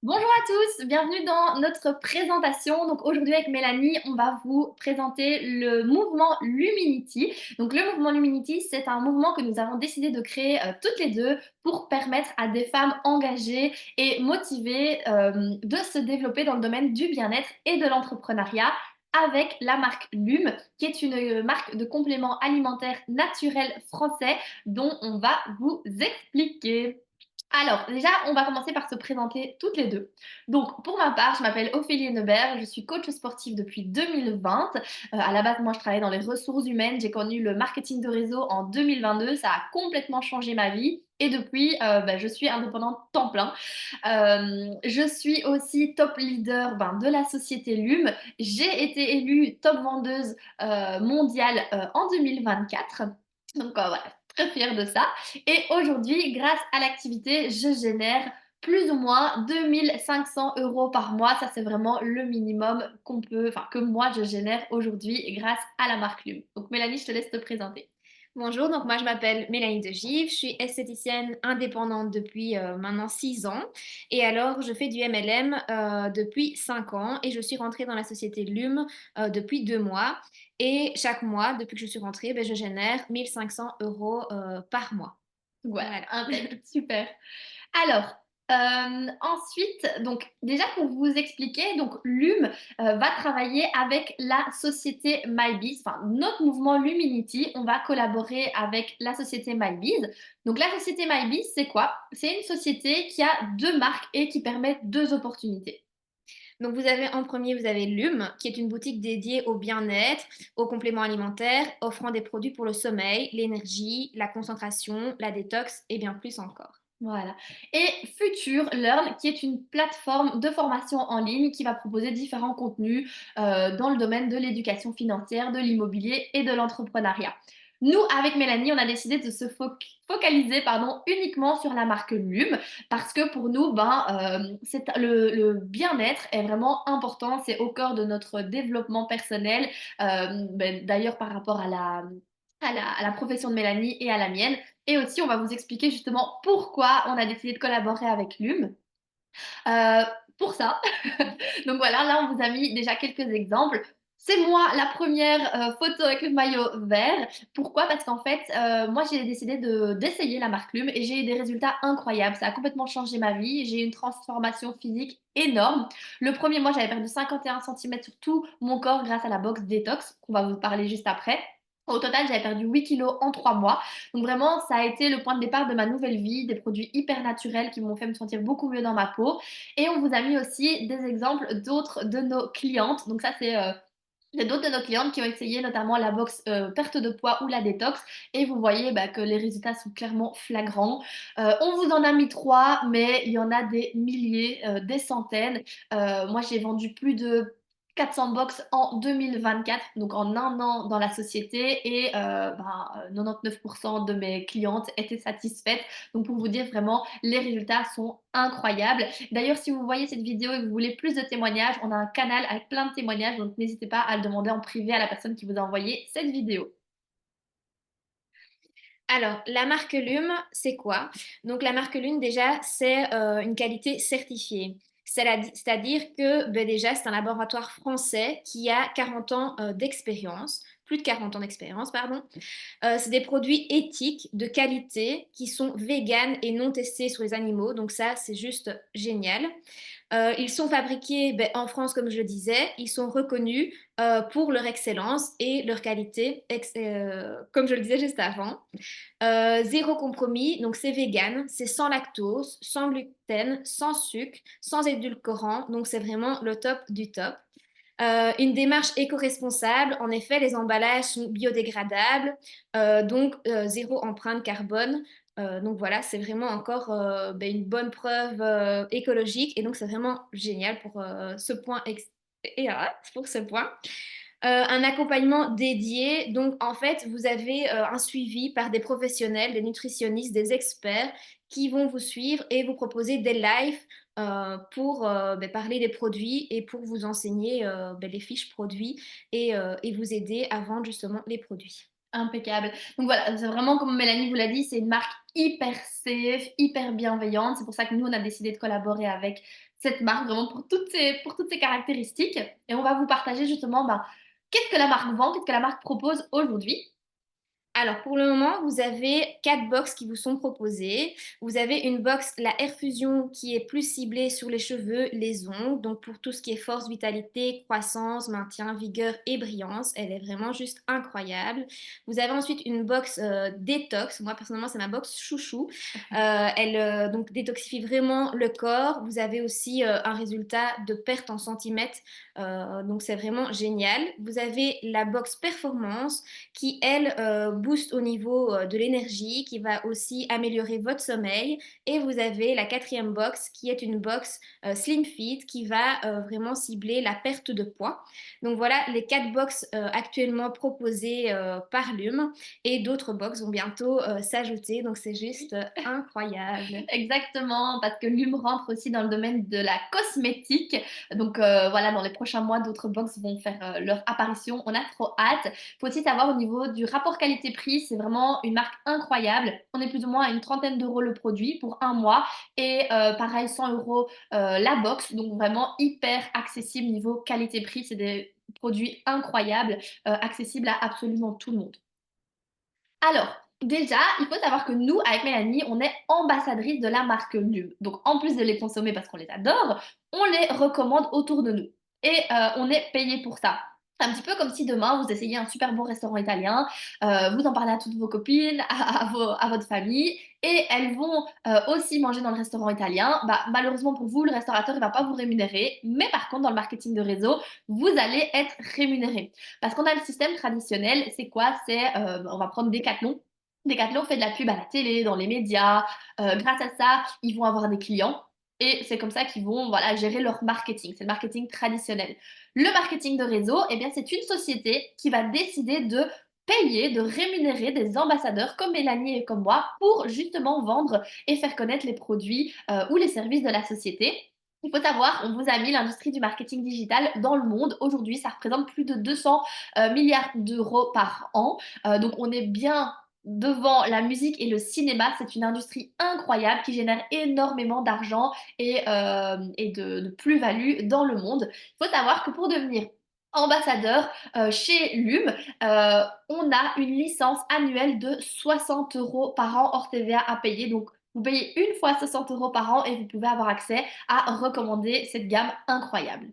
Bonjour à tous, bienvenue dans notre présentation. Donc aujourd'hui avec Mélanie, on va vous présenter le mouvement Luminity. Donc le mouvement Luminity, c'est un mouvement que nous avons décidé de créer toutes les deux pour permettre à des femmes engagées et motivées de se développer dans le domaine du bien-être et de l'entrepreneuriat avec la marque Lume, qui est une marque de compléments alimentaires naturels français dont on va vous expliquer. Alors, déjà, on va commencer par se présenter toutes les deux. Donc, pour ma part, je m'appelle Ophélie Henneberg, je suis coach sportive depuis 2020. À la base, moi, je travaillais dans les ressources humaines. J'ai connu le marketing de réseau en 2022. Ça a complètement changé ma vie. Et depuis, je suis indépendante temps plein. Je suis aussi top leader de la société Lume. J'ai été élue top vendeuse mondiale en 2024. Donc, voilà, très fière de ça. Et aujourd'hui, grâce à l'activité, je génère plus ou moins 2 500 € par mois. Ça, c'est vraiment le minimum que moi, je génère aujourd'hui grâce à la marque Lume. Donc, Mélanie, je te laisse te présenter. Bonjour, donc moi je m'appelle Mélanie De Give, je suis esthéticienne indépendante depuis maintenant 6 ans et alors je fais du MLM depuis 5 ans et je suis rentrée dans la société Lume depuis 2 mois et chaque mois depuis que je suis rentrée, je génère 1 500 € par mois. Voilà, Voilà. impec, super. Alors, ensuite, donc déjà pour vous expliquer, donc Lume va travailler avec la société MyBiz, enfin notre mouvement Luminity, on va collaborer avec la société MyBiz. Donc la société MyBiz, c'est quoi? C'est une société qui a deux marques et qui permet deux opportunités. Donc vous avez en premier, vous avez Lume, qui est une boutique dédiée au bien-être, aux compléments alimentaires, offrant des produits pour le sommeil, l'énergie, la concentration, la détox et bien plus encore. Voilà. Et Future Learn, qui est une plateforme de formation en ligne qui va proposer différents contenus dans le domaine de l'éducation financière, de l'immobilier et de l'entrepreneuriat. Nous, avec Mélanie, on a décidé de se focaliser uniquement sur la marque Lume parce que pour nous, le bien-être est vraiment important. C'est au cœur de notre développement personnel. D'ailleurs, par rapport à la profession de Mélanie et à la mienne. Et aussi, on va vous expliquer justement pourquoi on a décidé de collaborer avec Lume. Heu, pour ça, donc voilà, là, on vous a mis déjà quelques exemples. C'est moi la première photo avec le maillot vert. Pourquoi? Parce qu'en fait, moi, j'ai décidé d'essayer la marque Lume et j'ai eu des résultats incroyables. Ça a complètement changé ma vie. J'ai eu une transformation physique énorme. Le premier mois, j'avais perdu 51 centimètres sur tout mon corps grâce à la box détox, qu'on va vous parler juste après. Au total, j'avais perdu 8 kilos en 3 mois. Donc vraiment, ça a été le point de départ de ma nouvelle vie, des produits hyper naturels qui m'ont fait me sentir beaucoup mieux dans ma peau. Et on vous a mis aussi des exemples d'autres de nos clientes. Donc ça, c'est d'autres de nos clientes qui ont essayé notamment la box perte de poids ou la détox. Et vous voyez que les résultats sont clairement flagrants. On vous en a mis trois, mais il y en a des milliers, des centaines. Moi, j'ai vendu plus de 400 box en 2024, donc en un an dans la société, et 99% de mes clientes étaient satisfaites. Donc pour vous dire vraiment, les résultats sont incroyables. D'ailleurs, si vous voyez cette vidéo et que vous voulez plus de témoignages, on a un canal avec plein de témoignages, donc n'hésitez pas à le demander en privé à la personne qui vous a envoyé cette vidéo. Alors, la marque Lume, c'est quoi? Donc, la marque Lume, déjà, c'est une qualité certifiée. C'est-à-dire que déjà, c'est un laboratoire français qui a 40 ans d'expérience, plus de 40 ans d'expérience, pardon. C'est des produits éthiques, de qualité, qui sont véganes et non testés sur les animaux. Donc ça, c'est juste génial. Ils sont fabriqués en France, comme je le disais. Ils sont reconnus pour leur excellence et leur qualité, comme je le disais juste avant. Zéro compromis, donc c'est vegan, c'est sans lactose, sans gluten, sans sucre, sans édulcorant, donc c'est vraiment le top du top. Une démarche éco-responsable, en effet, les emballages sont biodégradables, donc zéro empreinte carbone. Donc voilà, c'est vraiment encore une bonne preuve écologique et donc c'est vraiment génial pour ce point. Pour ce point. Un accompagnement dédié. Donc, en fait, vous avez un suivi par des professionnels, des nutritionnistes, des experts qui vont vous suivre et vous proposer des lives pour parler des produits et pour vous enseigner les fiches produits et vous aider à vendre justement les produits. Impeccable. Donc voilà, c'est vraiment comme Mélanie vous l'a dit, c'est une marque hyper safe, hyper bienveillante. C'est pour ça que nous, on a décidé de collaborer avec cette marque, vraiment pour toutes ces caractéristiques. Et on va vous partager justement, ben, qu'est-ce que la marque vend, qu'est-ce que la marque propose aujourd'hui. Alors pour le moment, vous avez 4 box qui vous sont proposées. Vous avez une box, la Air Fusion, qui est plus ciblée sur les cheveux, les ongles, donc pour tout ce qui est force, vitalité, croissance, maintien, vigueur et brillance. Elle est vraiment juste incroyable. Vous avez ensuite une box détox. Moi personnellement, c'est ma box chouchou. Elle donc détoxifie vraiment le corps. Vous avez aussi un résultat de perte en centimètres, donc c'est vraiment génial. Vous avez la box performance qui, elle, booste au niveau de l'énergie, qui va aussi améliorer votre sommeil. Et vous avez la quatrième box, qui est une box Slim Fit, qui va vraiment cibler la perte de poids. Donc voilà les 4 box actuellement proposées par Lume. Et d'autres box vont bientôt s'ajouter. Donc c'est juste incroyable. Exactement, parce que Lume rentre aussi dans le domaine de la cosmétique. Donc voilà, dans les prochains mois, d'autres box vont faire leur apparition. On a trop hâte. Faut aussi savoir au niveau du rapport qualité-prix, c'est vraiment une marque incroyable. On est plus ou moins à une trentaine d'euros le produit pour un mois et pareil 100 euros la box. Donc vraiment hyper accessible niveau qualité-prix. C'est des produits incroyables, accessibles à absolument tout le monde. Alors, déjà, il faut savoir que nous, avec Mélanie, on est ambassadrice de la marque Lube. Donc, en plus de les consommer parce qu'on les adore, on les recommande autour de nous. Et on est payé pour ça. C'est un petit peu comme si demain, vous essayez un super bon restaurant italien, vous en parlez à toutes vos copines, à votre famille, et elles vont aussi manger dans le restaurant italien. Bah, malheureusement pour vous, le restaurateur ne va pas vous rémunérer, mais par contre, dans le marketing de réseau, vous allez être rémunéré. Parce qu'on a le système traditionnel, c'est quoi? C'est, on va prendre Decathlon. Decathlon fait de la pub à la télé, dans les médias. Grâce à ça, ils vont avoir des clients et c'est comme ça qu'ils vont voilà, gérer leur marketing. C'est le marketing traditionnel. Le marketing de réseau, eh bien, c'est une société qui va décider de payer, de rémunérer des ambassadeurs comme Mélanie et comme moi pour justement vendre et faire connaître les produits ou les services de la société. Il faut savoir, on vous a mis l'industrie du marketing digital dans le monde. Aujourd'hui, ça représente plus de 200 milliards d'euros par an. Donc, on est bien devant la musique et le cinéma. C'est une industrie incroyable qui génère énormément d'argent et de plus-value dans le monde. Il faut savoir que pour devenir ambassadeur chez Lume, on a une licence annuelle de 60 euros par an hors TVA à payer. Donc, vous payez une fois 60 euros par an et vous pouvez avoir accès à recommander cette gamme incroyable.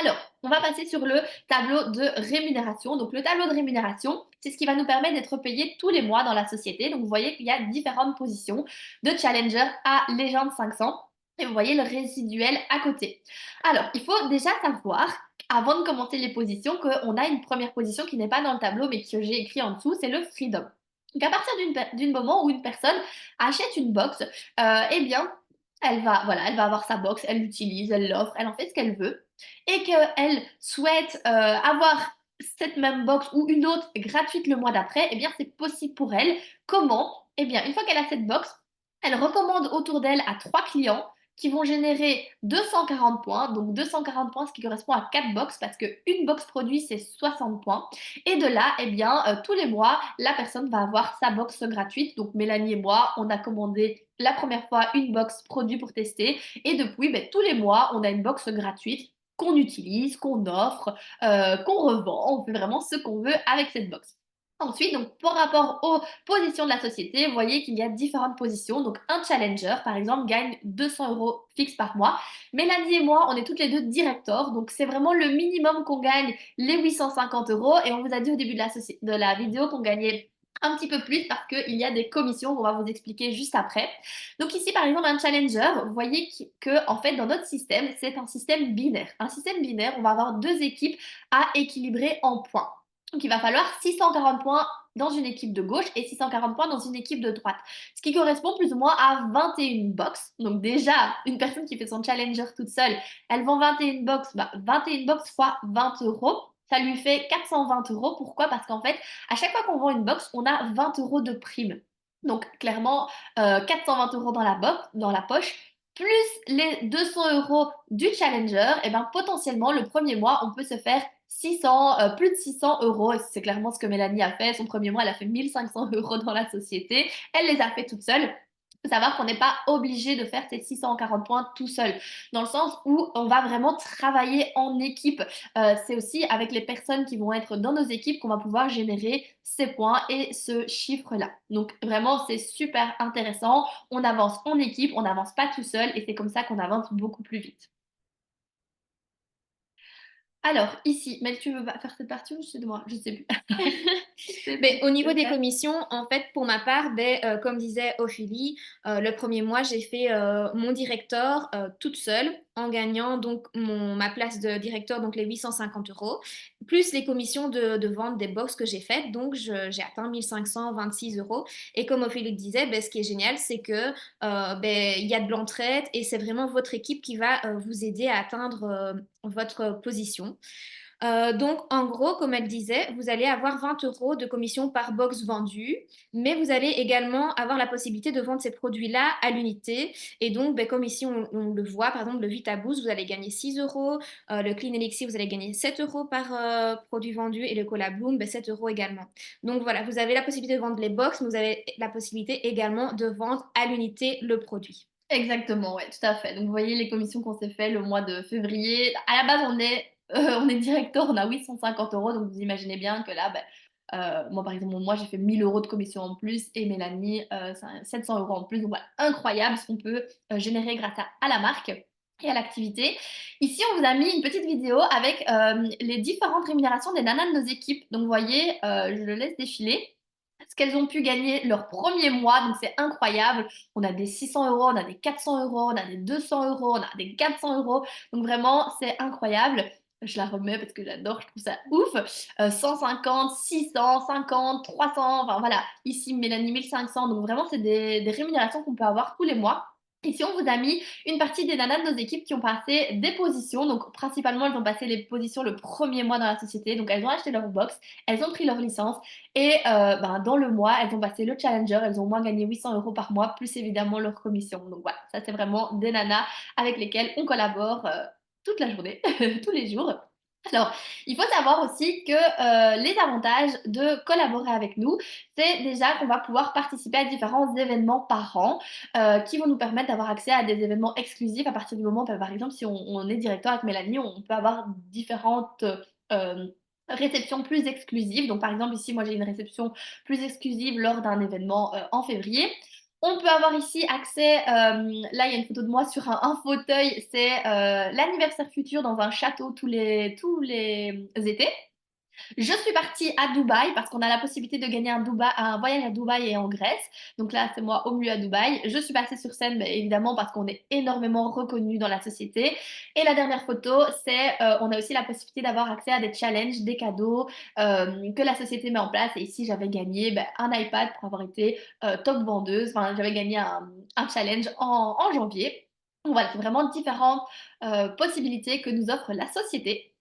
Alors, on va passer sur le tableau de rémunération. Donc, le tableau de rémunération, c'est ce qui va nous permettre d'être payé tous les mois dans la société. Donc, vous voyez qu'il y a différentes positions de Challenger à Légende 500. Et vous voyez le résiduel à côté. Alors, il faut déjà savoir, avant de commenter les positions, qu'on a une première position qui n'est pas dans le tableau, mais que j'ai écrit en dessous, c'est le Freedom. Donc, à partir d'une moment où une personne achète une box, eh bien, elle va avoir sa box, elle l'utilise, elle l'offre, elle en fait ce qu'elle veut et qu'elle souhaite avoir cette même box ou une autre gratuite le mois d'après, eh bien c'est possible pour elle. Comment? Eh bien, une fois qu'elle a cette box, elle recommande autour d'elle à 3 clients qui vont générer 240 points. Donc 240 points, ce qui correspond à 4 box parce qu'une box produit, c'est 60 points. Et de là, eh bien, tous les mois, la personne va avoir sa box gratuite. Donc Mélanie et moi, on a commandé la première fois une box produit pour tester. Et depuis, ben, tous les mois, on a une box gratuite qu'on utilise, qu'on offre, qu'on revend. On fait vraiment ce qu'on veut avec cette box. Ensuite, donc, par rapport aux positions de la société, vous voyez qu'il y a différentes positions. Donc, un challenger, par exemple, gagne 200 euros fixe par mois. Mélanie et moi, on est toutes les deux directors. Donc, c'est vraiment le minimum qu'on gagne, les 850 euros. Et on vous a dit au début de la vidéo qu'on gagnait un petit peu plus parce qu'il y a des commissions qu'on va vous expliquer juste après. Donc ici, par exemple, un challenger, vous voyez que en fait, dans notre système, c'est un système binaire. Un système binaire, on va avoir deux équipes à équilibrer en points. Donc il va falloir 640 points dans une équipe de gauche et 640 points dans une équipe de droite. Ce qui correspond plus ou moins à 21 box. Donc déjà, une personne qui fait son challenger toute seule, elle vend 21 box, 21 box fois 20 euros. Ça lui fait 420 euros. Pourquoi? Parce qu'en fait, à chaque fois qu'on vend une box, on a 20 euros de prime. Donc clairement, 420 euros dans la poche, plus les 200 euros du challenger, et ben potentiellement le premier mois, on peut se faire plus de 600 € et c'est clairement ce que Mélanie a fait. Son premier mois, elle a fait 1 500 € dans la société. Elle les a fait toute seule. Il faut savoir qu'on n'est pas obligé de faire ces 640 points tout seul, dans le sens où on va vraiment travailler en équipe. C'est aussi avec les personnes qui vont être dans nos équipes qu'on va pouvoir générer ces points et ce chiffre-là. Donc vraiment, c'est super intéressant. On avance en équipe, on n'avance pas tout seul et c'est comme ça qu'on avance beaucoup plus vite. Alors, ici, mais tu veux pas faire cette partie ou c'est de moi? Je sais plus. C'est Beh, au niveau de des faire. commissions, en fait, pour ma part, comme disait Ophélie, le premier mois, j'ai fait, mon directeur, toute seule en gagnant donc ma place de directeur, donc les 850 € plus les commissions de vente des box que j'ai faites. Donc j'ai atteint 1 526 € et comme Ophélie le disait, beh, ce qui est génial, c'est que, il y a de l'entraide et c'est vraiment votre équipe qui va, vous aider à atteindre, votre position. Donc, en gros, comme elle disait, vous allez avoir 20 € de commission par box vendue, mais vous allez également avoir la possibilité de vendre ces produits-là à l'unité. Et donc, ben, comme ici, on le voit, par exemple, le Vitaboost, vous allez gagner 6 €, le Clean Elixir, vous allez gagner 7 € par produit vendu, et le Cola Bloom, ben, 7 € également. Donc, voilà, vous avez la possibilité de vendre les box, mais vous avez la possibilité également de vendre à l'unité le produit. Exactement, ouais, tout à fait. Donc vous voyez les commissions qu'on s'est fait le mois de février. À la base, on est directeur, on a 850 €, donc vous imaginez bien que là, moi, par exemple, moi, j'ai fait 1 000 € de commission en plus et Mélanie, 700 € en plus. Donc voilà, incroyable ce qu'on peut, générer grâce à la marque et à l'activité. Ici, on vous a mis une petite vidéo avec, les différentes rémunérations des nanas de nos équipes. Donc vous voyez, je le laisse défiler, ce qu'elles ont pu gagner leur premier mois, donc c'est incroyable. On a des 600 €, on a des 400 €, on a des 200 €, on a des 400 €. Donc vraiment, c'est incroyable. Je la remets parce que j'adore, je trouve ça ouf. 150, 600, 50, 300, enfin voilà. Ici, Mélanie 1 500. Donc vraiment, c'est des rémunérations qu'on peut avoir tous les mois. Ici, on vous a mis une partie des nanas de nos équipes qui ont passé des positions. Donc principalement, elles ont passé les positions le premier mois dans la société. Donc elles ont acheté leur box, elles ont pris leur licence et dans le mois, elles ont passé le challenger, elles ont au moins gagné 800 € par mois, plus évidemment leur commission. Donc voilà, ça c'est vraiment des nanas avec lesquelles on collabore toute la journée, tous les jours. Alors, il faut savoir aussi que les avantages de collaborer avec nous, c'est déjà qu'on va pouvoir participer à différents événements par an qui vont nous permettre d'avoir accès à des événements exclusifs à partir du moment, par exemple, si on est directeur avec Mélanie, on peut avoir différentes réceptions plus exclusives. Donc, par exemple, ici, moi, j'ai une réception plus exclusive lors d'un événement en février. On peut avoir ici accès, là, il y a une photo de moi sur un fauteuil, c'est l'anniversaire futur dans un château tous les étés. Je suis partie à Dubaï parce qu'on a la possibilité de gagner un voyage à Dubaï et en Grèce. Donc là, c'est moi au mieux à Dubaï. Je suis passée sur scène, mais évidemment, parce qu'on est énormément reconnu dans la société. Et la dernière photo, c'est on a aussi la possibilité d'avoir accès à des challenges, des cadeaux que la société met en place. Et ici, j'avais gagné un iPad pour avoir été top vendeuse. Enfin, j'avais gagné un challenge en janvier. Donc voilà, c'est vraiment différentes possibilités que nous offre la société.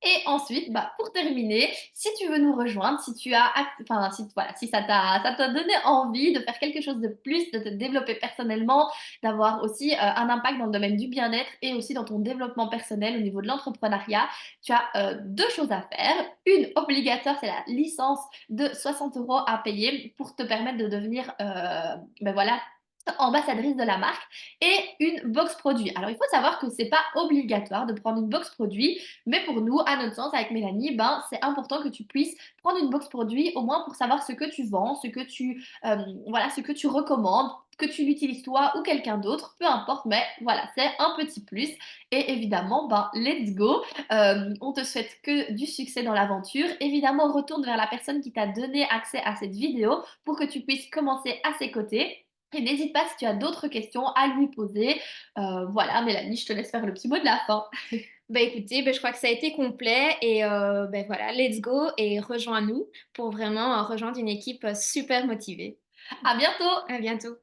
Et ensuite, pour terminer, si tu veux nous rejoindre, si tu as enfin, si voilà, si ça t'a donné envie de faire quelque chose de plus, de te développer personnellement, d'avoir aussi, un impact dans le domaine du bien-être et aussi dans ton développement personnel au niveau de l'entrepreneuriat, tu as, 2 choses à faire. Une obligatoire, c'est la licence de 60 € à payer pour te permettre de devenir, voilà, ambassadrice de la marque et une box produit. Alors, il faut savoir que c'est pas obligatoire de prendre une box produit, mais pour nous, à notre sens, avec Mélanie, c'est important que tu puisses prendre une box produit au moins pour savoir ce que tu vends, voilà, ce que tu recommandes, que tu l'utilises toi ou quelqu'un d'autre, peu importe, mais voilà, c'est un petit plus. Et évidemment, let's go. On te souhaite que du succès dans l'aventure. Évidemment, retourne vers la personne qui t'a donné accès à cette vidéo pour que tu puisses commencer à ses côtés. Et n'hésite pas si tu as d'autres questions à lui poser. Voilà, Mélanie, je te laisse faire le petit mot de la fin. Bah écoutez, bah, je crois que ça a été complet et ben voilà, let's go et rejoins-nous pour vraiment rejoindre une équipe super motivée. À bientôt! À bientôt.